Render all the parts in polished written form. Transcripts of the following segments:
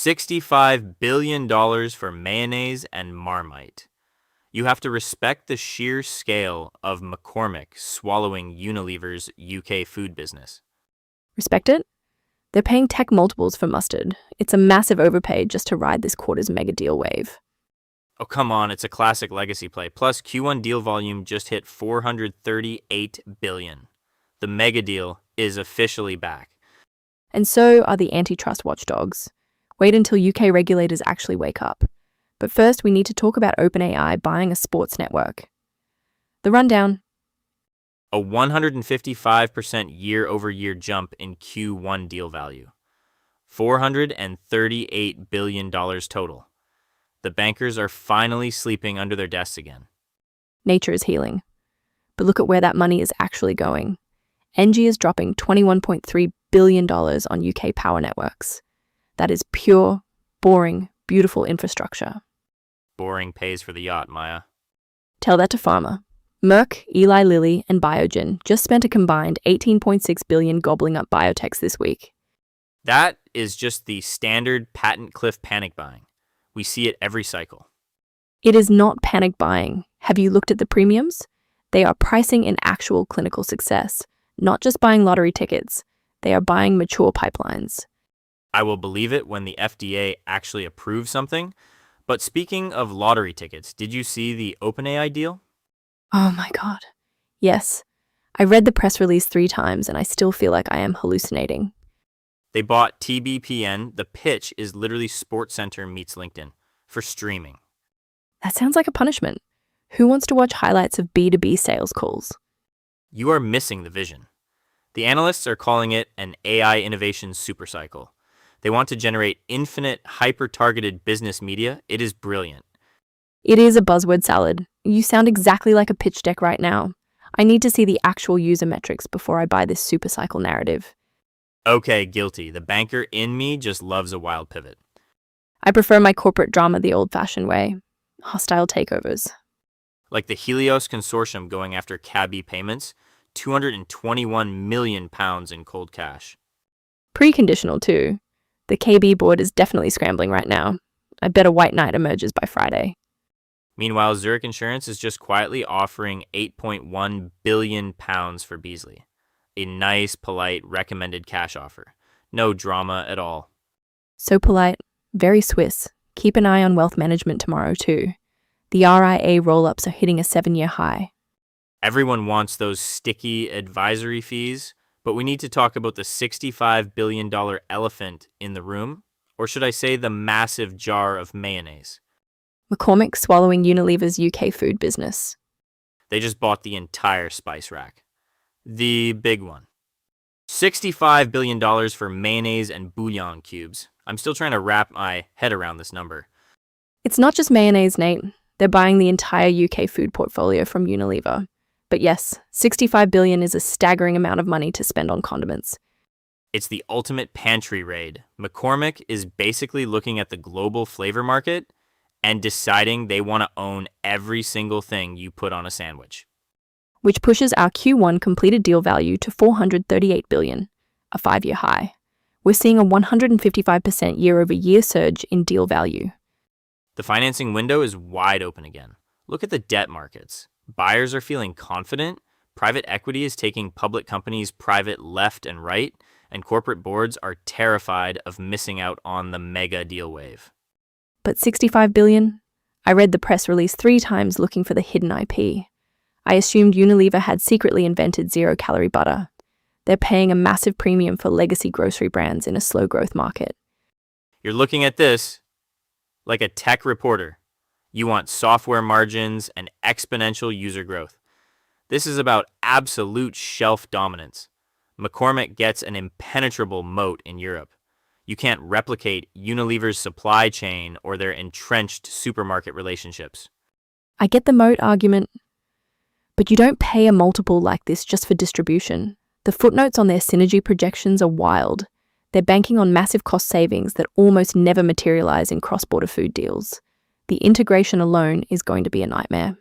$65 billion for mayonnaise and Marmite. You have to respect the sheer scale of McCormick swallowing Unilever's UK food business. Respect it? They're paying tech multiples for mustard. It's a massive overpay just to ride this quarter's mega deal wave. Oh, come on, it's a classic legacy play. Plus, Q1 deal volume just hit $438 billion. The mega deal is officially back. And so are the antitrust watchdogs. Wait until UK regulators actually wake up. But first, we need to talk about OpenAI buying a sports network. The rundown. A 155% year-over-year jump in Q1 deal value. $438 billion total. The bankers are finally sleeping under their desks again. Nature is healing. But look at where that money is actually going. Engie is dropping $21.3 billion on UK power networks. That is pure, boring, beautiful infrastructure. Boring pays for the yacht, Maya. Tell that to pharma. Merck, Eli Lilly, and Biogen just spent a combined $18.6 billion gobbling up biotechs this week. That is just the standard patent cliff panic buying. We see it every cycle. It is not panic buying. Have you looked at the premiums? They are pricing in actual clinical success, not just buying lottery tickets. They are buying mature pipelines. I will believe it when the FDA actually approves something. But speaking of lottery tickets, did you see the OpenAI deal? Oh my God. Yes. I read the press release 3 times and I still feel like I am hallucinating. They bought TBPN. The pitch is literally SportsCenter meets LinkedIn for streaming. That sounds like a punishment. Who wants to watch highlights of B2B sales calls? You are missing the vision. The analysts are calling it an AI innovation supercycle. They want to generate infinite, hyper-targeted business media. It is brilliant. It is a buzzword salad. You sound exactly like a pitch deck right now. I need to see the actual user metrics before I buy this supercycle narrative. Okay, guilty. The banker in me just loves a wild pivot. I prefer my corporate drama the old-fashioned way. Hostile takeovers. Like the Helios Consortium going after Cabby Payments, £221 million in cold cash. Preconditional too. The KB board is definitely scrambling right now. I bet a white knight emerges by Friday. Meanwhile, Zurich Insurance is just quietly offering £8.1 billion for Beasley. A nice, polite, recommended cash offer. No drama at all. So polite, very Swiss. Keep an eye on wealth management tomorrow too. The RIA roll-ups are hitting a 7-year high. Everyone wants those sticky advisory fees, but we need to talk about the $65 billion elephant in the room, or should I say the massive jar of mayonnaise. McCormick swallowing Unilever's UK food business. They just bought the entire spice rack. The big one. $65 billion for mayonnaise and bouillon cubes. I'm still trying to wrap my head around this number. It's not just mayonnaise, Nate. They're buying the entire UK food portfolio from Unilever. But yes, $65 billion is a staggering amount of money to spend on condiments. It's the ultimate pantry raid. McCormick is basically looking at the global flavor market and deciding they want to own every single thing you put on a sandwich. Which pushes our Q1 completed deal value to $438 billion, a 5-year high. We're seeing a 155% year-over-year surge in deal value. The financing window is wide open again. Look at the debt markets. Buyers are feeling confident. Private equity is taking public companies private left and right, and corporate boards are terrified of missing out on the mega deal wave. But $65 billion? I read the press release 3 times looking for the hidden IP. I assumed Unilever had secretly invented zero-calorie butter. They're paying a massive premium for legacy grocery brands in a slow-growth market. You're looking at this like a tech reporter. You want software margins and exponential user growth. This is about absolute shelf dominance. McCormick gets an impenetrable moat in Europe. You can't replicate Unilever's supply chain or their entrenched supermarket relationships. I get the moat argument, but you don't pay a multiple like this just for distribution. The footnotes on their synergy projections are wild. They're banking on massive cost savings that almost never materialize in cross-border food deals. The integration alone is going to be a nightmare.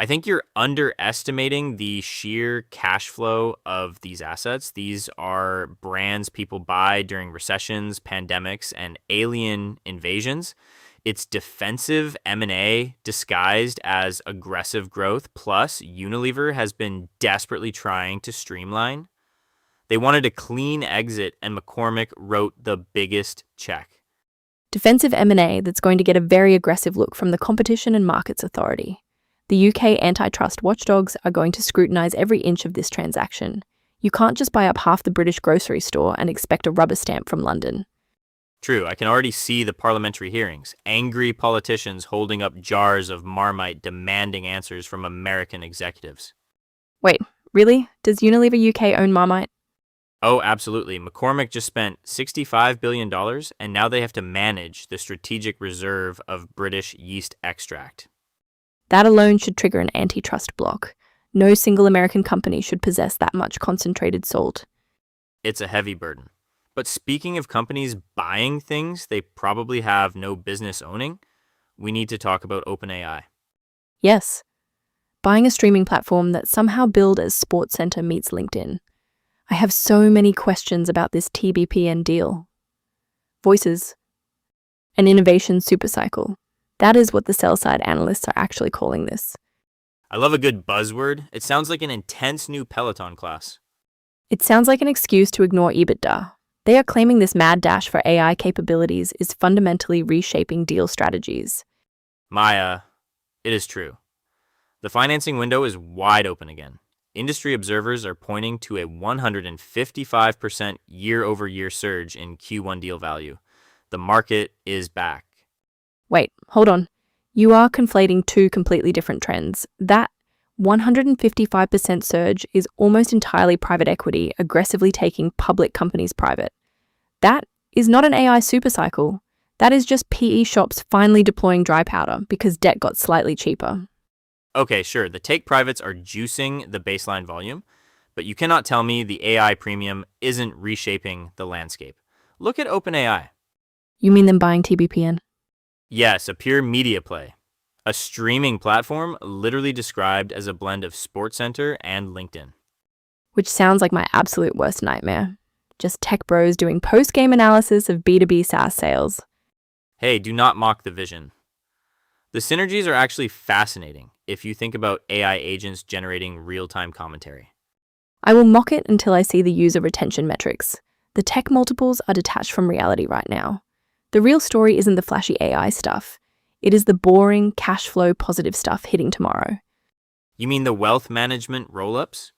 I think you're underestimating the sheer cash flow of these assets. These are brands people buy during recessions, pandemics, and alien invasions. It's defensive M&A disguised as aggressive growth. Plus, Unilever has been desperately trying to streamline. They wanted a clean exit, and McCormick wrote the biggest check. Defensive M&A that's going to get a very aggressive look from the Competition and Markets Authority. The UK antitrust watchdogs are going to scrutinise every inch of this transaction. You can't just buy up half the British grocery store and expect a rubber stamp from London. True, I can already see the parliamentary hearings. Angry politicians holding up jars of Marmite demanding answers from American executives. Wait, really? Does Unilever UK own Marmite? Oh, absolutely. McCormick just spent $65 billion, and now they have to manage the strategic reserve of British yeast extract. That alone should trigger an antitrust block. No single American company should possess that much concentrated salt. It's a heavy burden. But speaking of companies buying things they probably have no business owning, we need to talk about OpenAI. Yes, buying a streaming platform that's somehow billed as SportsCenter meets LinkedIn. I have so many questions about this TBPN deal. Voices. An innovation supercycle. That is what the sell-side analysts are actually calling this. I love a good buzzword. It sounds like an intense new Peloton class. It sounds like an excuse to ignore EBITDA. They are claiming this mad dash for AI capabilities is fundamentally reshaping deal strategies. Maya, it is true. The financing window is wide open again. Industry observers are pointing to a 155% year-over-year surge in Q1 deal value. The market is back. Wait, hold on. You are conflating two completely different trends. That 155% surge is almost entirely private equity aggressively taking public companies private. That is not an AI supercycle. That is just PE shops finally deploying dry powder because debt got slightly cheaper. Okay, sure, the take privates are juicing the baseline volume, but you cannot tell me the AI premium isn't reshaping the landscape. Look at OpenAI. You mean them buying TBPN? Yes, a pure media play. A streaming platform literally described as a blend of SportsCenter and LinkedIn. Which sounds like my absolute worst nightmare. Just tech bros doing post-game analysis of B2B SaaS sales. Hey, do not mock the vision. The synergies are actually fascinating if you think about AI agents generating real-time commentary. I will mock it until I see the user retention metrics. The tech multiples are detached from reality right now. The real story isn't the flashy AI stuff. It is the boring, cash flow positive stuff hitting tomorrow. You mean the wealth management roll-ups?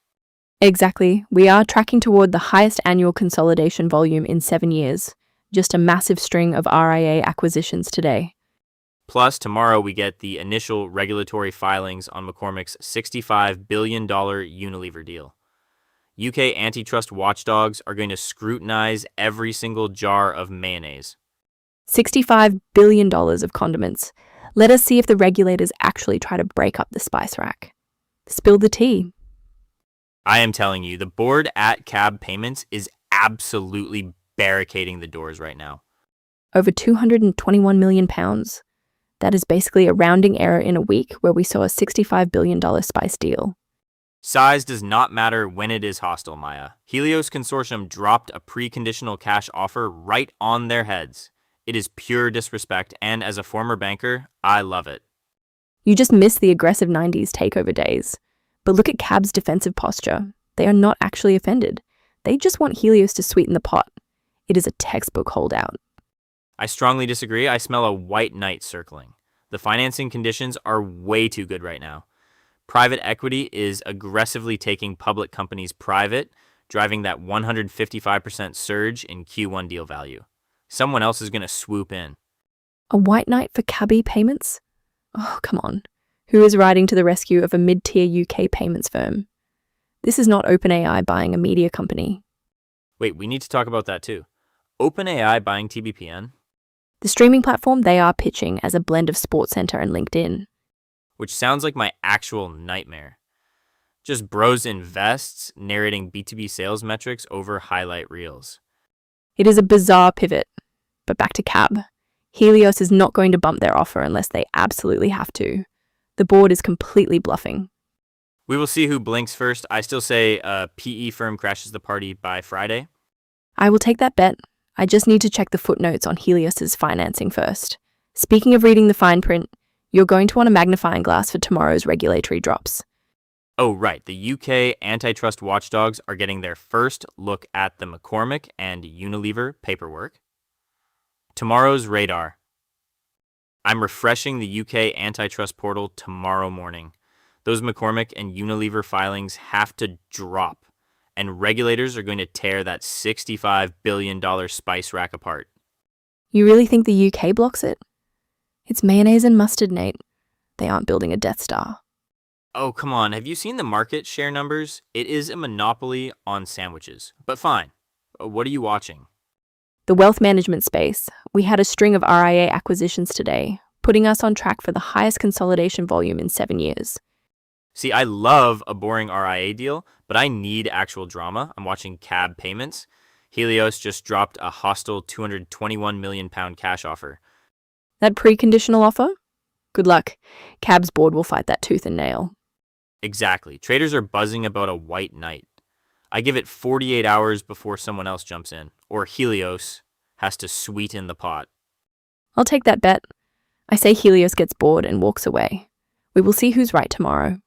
Exactly. We are tracking toward the highest annual consolidation volume in 7 years. Just a massive string of RIA acquisitions today. Plus, tomorrow we get the initial regulatory filings on McCormick's $65 billion Unilever deal. UK antitrust watchdogs are going to scrutinize every single jar of mayonnaise. $65 billion of condiments. Let us see if the regulators actually try to break up the spice rack. Spill the tea. I am telling you, the board at Cab Payments is absolutely barricading the doors right now. Over £221 million. That is basically a rounding error in a week where we saw a $65 billion spice deal. Size does not matter when it is hostile, Maya. Helios Consortium dropped a preconditional cash offer right on their heads. It is pure disrespect, and as a former banker, I love it. You just miss the aggressive 90s takeover days. But look at Cab's defensive posture. They are not actually offended. They just want Helios to sweeten the pot. It is a textbook holdout. I strongly disagree. I smell a white knight circling. The financing conditions are way too good right now. Private equity is aggressively taking public companies private, driving that 155% surge in Q1 deal value. Someone else is going to swoop in. A white knight for Cabby Payments? Oh, come on. Who is riding to the rescue of a mid-tier UK payments firm? This is not OpenAI buying a media company. Wait, we need to talk about that too. OpenAI buying TBPN? The streaming platform they are pitching as a blend of SportsCenter and LinkedIn. Which sounds like my actual nightmare. Just bros invests narrating B2B sales metrics over highlight reels. It is a bizarre pivot. But back to Cab. Helios is not going to bump their offer unless they absolutely have to. The board is completely bluffing. We will see who blinks first. I still say a PE firm crashes the party by Friday. I will take that bet. I just need to check the footnotes on Helios's financing first. Speaking of reading the fine print, you're going to want a magnifying glass for tomorrow's regulatory drops. Oh, right. The UK antitrust watchdogs are getting their first look at the McCormick and Unilever paperwork. Tomorrow's radar. I'm refreshing the UK antitrust portal tomorrow morning. Those McCormick and Unilever filings have to drop, and regulators are going to tear that $65 billion spice rack apart. You really think the UK blocks it? It's mayonnaise and mustard, Nate. They aren't building a Death Star. Oh, come on. Have you seen the market share numbers? It is a monopoly on sandwiches. But fine. What are you watching? The wealth management space. We had a string of RIA acquisitions today, putting us on track for the highest consolidation volume in 7 years. See, I love a boring RIA deal, but I need actual drama. I'm watching cab payments. Helios just dropped a hostile £221 million cash offer. That preconditional offer? Good luck. Cab's board will fight that tooth and nail. Exactly. Traders are buzzing about a white knight. I give it 48 hours before someone else jumps in, or Helios has to sweeten the pot. I'll take that bet. I say Helios gets bored and walks away. We will see who's right tomorrow.